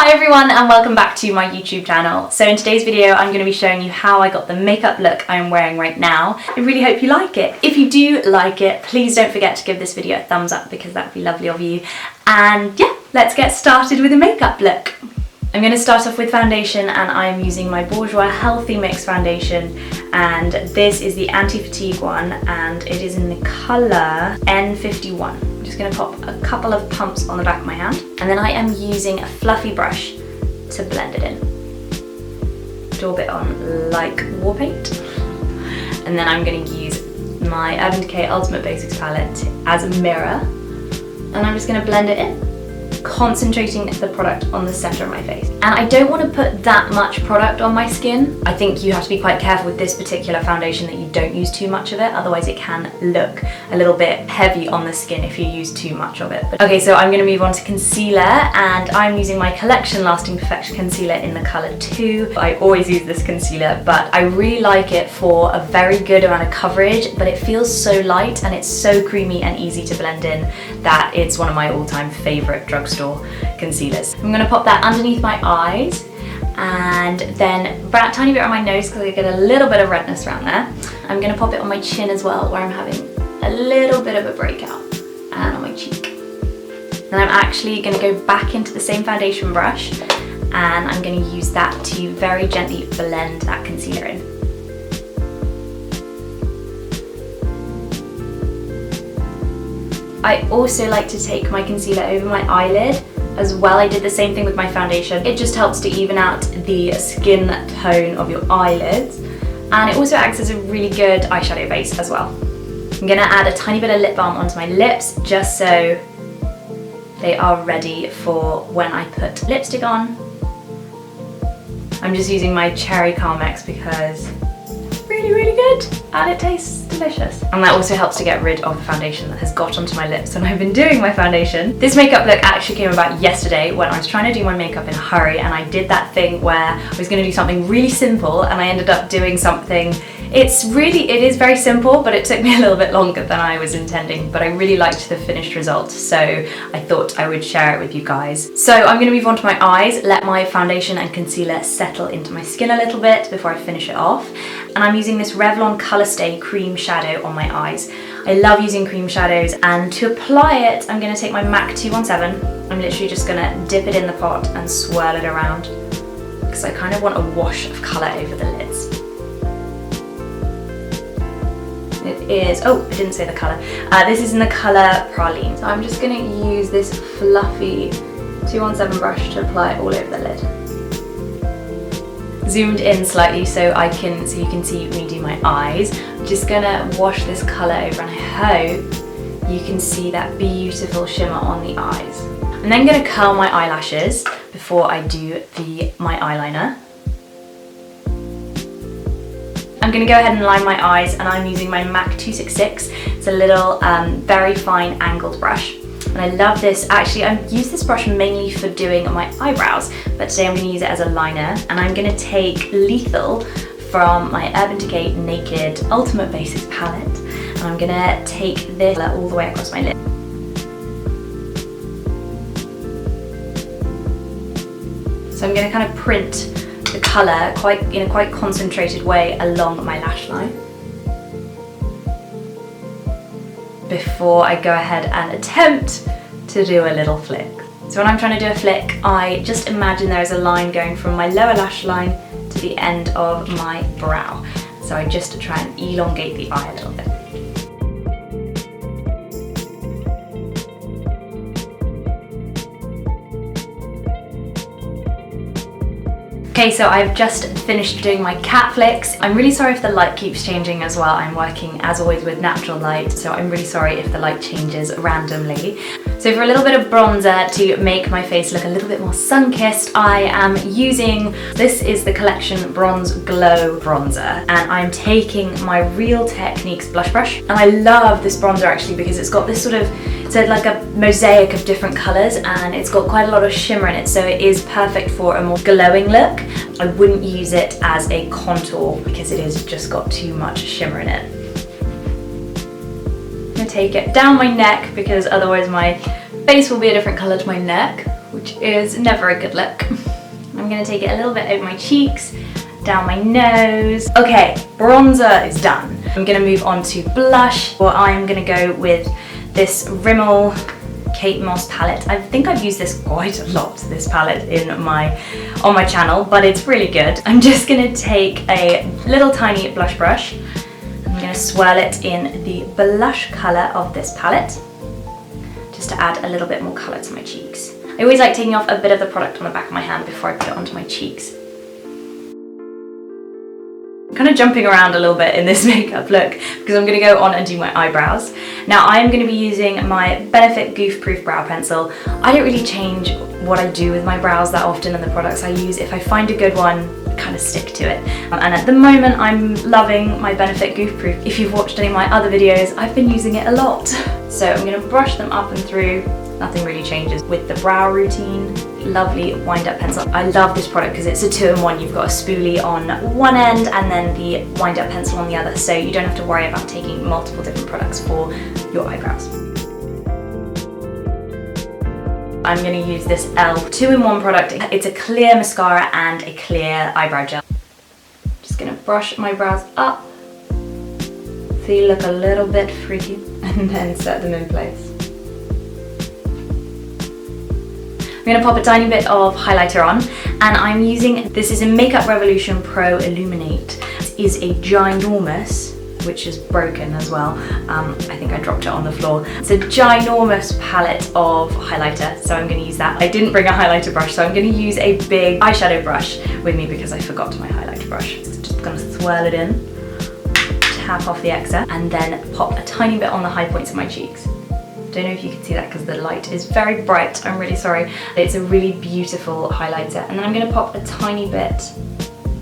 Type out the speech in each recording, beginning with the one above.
Hi everyone and welcome back to my YouTube channel. So in today's video I'm going to be showing you how I got the makeup look I'm wearing right now. I really hope you like it. If you do like it, please don't forget to give this video a thumbs up because that would be lovely of you. And yeah, let's get started with the makeup look. I'm going to start off with foundation and I'm using my Bourjois Healthy Mix foundation, and this is the anti-fatigue one and it is in the colour N51. I'm just going to pop a couple of pumps on the back of my hand and then I am using a fluffy brush to blend it in. Daub it on like war paint. And then I'm going to use my Urban Decay Ultimate Basics Palette as a mirror and I'm just going to blend it in, concentrating the product on the center of my face. And I don't want to put that much product on my skin. I think you have to be quite careful with this particular foundation that you don't use too much of it, otherwise it can look a little bit heavy on the skin if you use too much of it. Okay, so I'm going to move on to concealer and I'm using my Collection Lasting Perfection concealer in the colour 2. I always use this concealer, but I really like it for a very good amount of coverage, but it feels so light and it's so creamy and easy to blend in that it's one of my all-time favourite drugstore concealers. I'm going to pop that underneath my eyes and then a tiny bit on my nose because I get a little bit of redness around there. I'm going to pop it on my chin as well where I'm having a little bit of a breakout, and on my cheek. Then I'm actually going to go back into the same foundation brush and I'm going to use that to very gently blend that concealer in. I also like to take my concealer over my eyelid as well. I did the same thing with my foundation. It just helps to even out the skin tone of your eyelids, and it also acts as a really good eyeshadow base as well. I'm gonna add a tiny bit of lip balm onto my lips just so they are ready for when I put lipstick on. I'm just using my cherry Carmex because it's really good and it tastes delicious. And that also helps to get rid of the foundation that has got onto my lips when I've been doing my foundation. This makeup look actually came about yesterday when I was trying to do my makeup in a hurry, and I did that thing where I was going to do something really simple and I ended up doing something. It is very simple, but it took me a little bit longer than I was intending, but I really liked the finished result, so I thought I would share it with you guys. So I'm going to move on to my eyes, let my foundation and concealer settle into my skin a little bit before I finish it off. And I'm using this Revlon Colourstay cream shadow on my eyes. I love using cream shadows, and to apply it I'm going to take my MAC 217. I'm literally just going to dip it in the pot and swirl it around because I kind of want a wash of colour over the lids. It is, oh, I didn't say the colour. This is in the colour Praline. So I'm just going to use this fluffy 217 brush to apply it all over the lid. Zoomed in slightly so you can see me do my eyes. I'm just going to wash this colour over and I hope you can see that beautiful shimmer on the eyes. I'm then going to curl my eyelashes before I do my eyeliner. I'm going to go ahead and line my eyes and I'm using my MAC 266. It's a little very fine angled brush. And I love this. Actually, I use this brush mainly for doing my eyebrows, but today I'm going to use it as a liner. And I'm going to take Lethal from my Urban Decay Naked Ultimate Basics Palette. And I'm going to take this all the way across my lid. So I'm going to kind of print the colour in a quite concentrated way along my lash line before I go ahead and attempt to do a little flick. So when I'm trying to do a flick, I just imagine there is a line going from my lower lash line to the end of my brow. So I just try and elongate the eye a little bit. Okay, so I've just finished doing my cat flicks. I'm really sorry if the light keeps changing as well. I'm working as always with natural light, so I'm really sorry if the light changes randomly. So for a little bit of bronzer to make my face look a little bit more sun-kissed, I am using, this is the Collection Bronze Glow bronzer, and I'm taking my Real Techniques blush brush. And I love this bronzer actually because it's got this sort of, it's like a mosaic of different colours and it's got quite a lot of shimmer in it, so it is perfect for a more glowing look. I wouldn't use it as a contour because it has just got too much shimmer in it. I'm going to take it down my neck because otherwise my face will be a different colour to my neck, which is never a good look. I'm gonna take it a little bit over my cheeks, down my nose. Okay, bronzer is done. I'm gonna move on to blush. Well, I'm gonna go with this Rimmel Kate Moss palette. I think I've used this quite a lot, this palette on my channel, but it's really good. I'm just gonna take a little tiny blush brush. I'm gonna swirl it in the blush color of this palette, just to add a little bit more color to my cheeks. I always like taking off a bit of the product on the back of my hand before I put it onto my cheeks. I'm kind of jumping around a little bit in this makeup look because I'm going to go on and do my eyebrows. Now I'm going to be using my Benefit Goof Proof Brow Pencil. I don't really change what I do with my brows that often and the products I use. If I find a good one, I kind of stick to it. And at the moment I'm loving my Benefit Goof Proof. If you've watched any of my other videos, I've been using it a lot. So I'm going to brush them up and through. Nothing really changes with the brow routine. Lovely wind-up pencil. I love this product because it's a 2-in-1. You've got a spoolie on one end and then the wind-up pencil on the other, so you don't have to worry about taking multiple different products for your eyebrows. I'm going to use this e.l.f. 2-in-1 product. It's a clear mascara and a clear eyebrow gel. Just going to brush my brows up so you look a little bit freaky and then set them in place. I'm going to pop a tiny bit of highlighter on, and I'm using, this is a Makeup Revolution Pro Illuminate. It is a ginormous, which is broken as well. I think I dropped it on the floor. It's a ginormous palette of highlighter, so I'm going to use that. I didn't bring a highlighter brush, so I'm going to use a big eyeshadow brush with me because I forgot my highlighter brush. Just going to swirl it in, tap off the excess, and then pop a tiny bit on the high points of my cheeks. Don't know if you can see that because the light is very bright, I'm really sorry. It's a really beautiful highlighter. And then I'm going to pop a tiny bit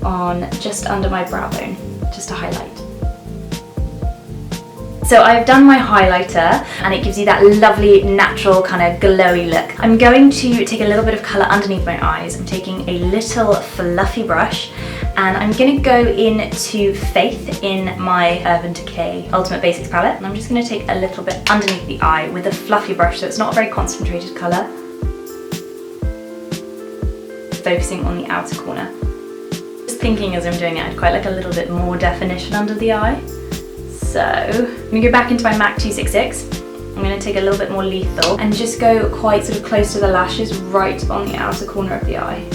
on just under my brow bone, just to highlight. So I've done my highlighter and it gives you that lovely natural kind of glowy look. I'm going to take a little bit of colour underneath my eyes. I'm taking a little fluffy brush and I'm going to go into Faith in my Urban Decay Ultimate Basics Palette, and I'm just going to take a little bit underneath the eye with a fluffy brush, so it's not a very concentrated colour. Focusing on the outer corner. Just thinking as I'm doing it, I'd quite like a little bit more definition under the eye. So I'm going to go back into my MAC 266. I'm going to take a little bit more lethal and just go quite sort of close to the lashes, right on the outer corner of the eye.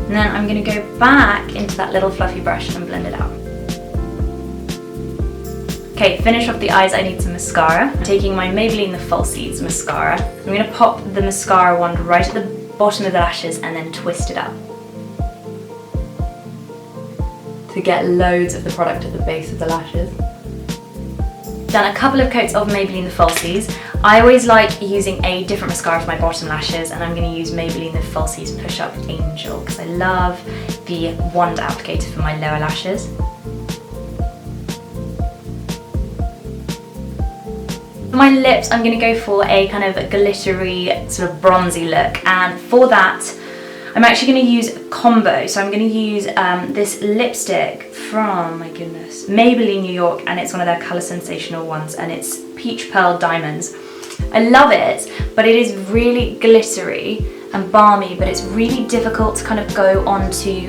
And then I'm going to go back into that little fluffy brush and blend it out. Okay, finish off the eyes, I need some mascara. I'm taking my Maybelline the Falsies mascara. I'm going to pop the mascara wand right at the bottom of the lashes and then twist it up to get loads of the product at the base of the lashes. Done a couple of coats of Maybelline the Falsies. I always like using a different mascara for my bottom lashes, and I'm going to use Maybelline the Falsies Push Up Angel because I love the wand applicator for my lower lashes. For my lips, I'm going to go for a kind of glittery, sort of bronzy look, and for that I'm actually going to use a combo. So I'm going to use this lipstick from, my goodness, Maybelline New York, and it's one of their Colour Sensational ones, and it's Peach Pearl Diamonds. I love it, but it is really glittery and balmy, but it's really difficult to kind of go onto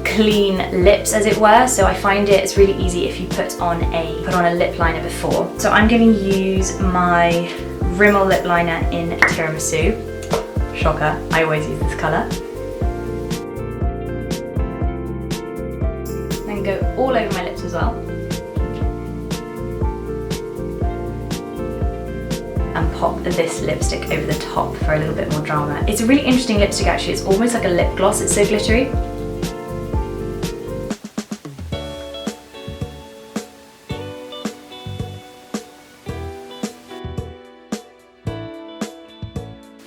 clean lips, as it were. So I find it's really easy if you put on a lip liner before. So I'm going to use my Rimmel lip liner in Tiramisu. Shocker, I always use this colour. Then go all over my lips as well. And pop this lipstick over the top for a little bit more drama. It's a really interesting lipstick actually, it's almost like a lip gloss, it's so glittery.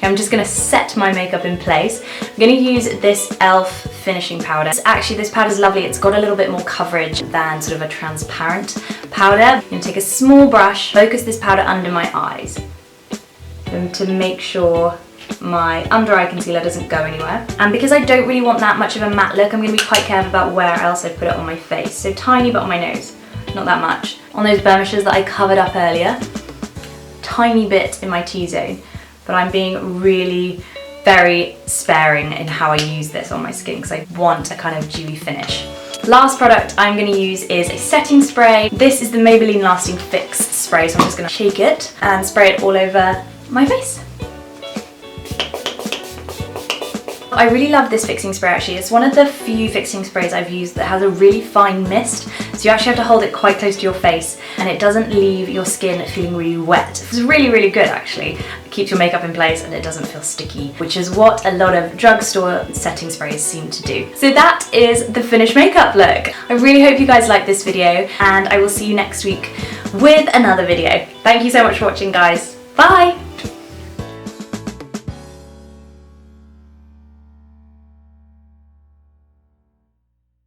I'm just going to set my makeup in place. I'm going to use this e.l.f. finishing powder. Actually, this powder is lovely. It's got a little bit more coverage than sort of a transparent powder. I'm going to take a small brush, focus this powder under my eyes to make sure my under eye concealer doesn't go anywhere. And because I don't really want that much of a matte look, I'm going to be quite careful about where else I put it on my face. So tiny bit on my nose, not that much. On those blemishes that I covered up earlier, tiny bit in my T-zone. but I'm being really very sparing in how I use this on my skin because I want a kind of dewy finish. Last product I'm going to use is a setting spray. This is the Maybelline Lasting Fix spray, so I'm just going to shake it and spray it all over my face. I really love this fixing spray actually. It's one of the few fixing sprays I've used that has a really fine mist, so you actually have to hold it quite close to your face and it doesn't leave your skin feeling really wet. It's really, really good actually. It keeps your makeup in place and it doesn't feel sticky, which is what a lot of drugstore setting sprays seem to do. So that is the finished makeup look. I really hope you guys liked this video and I will see you next week with another video. Thank you so much for watching, guys. Bye!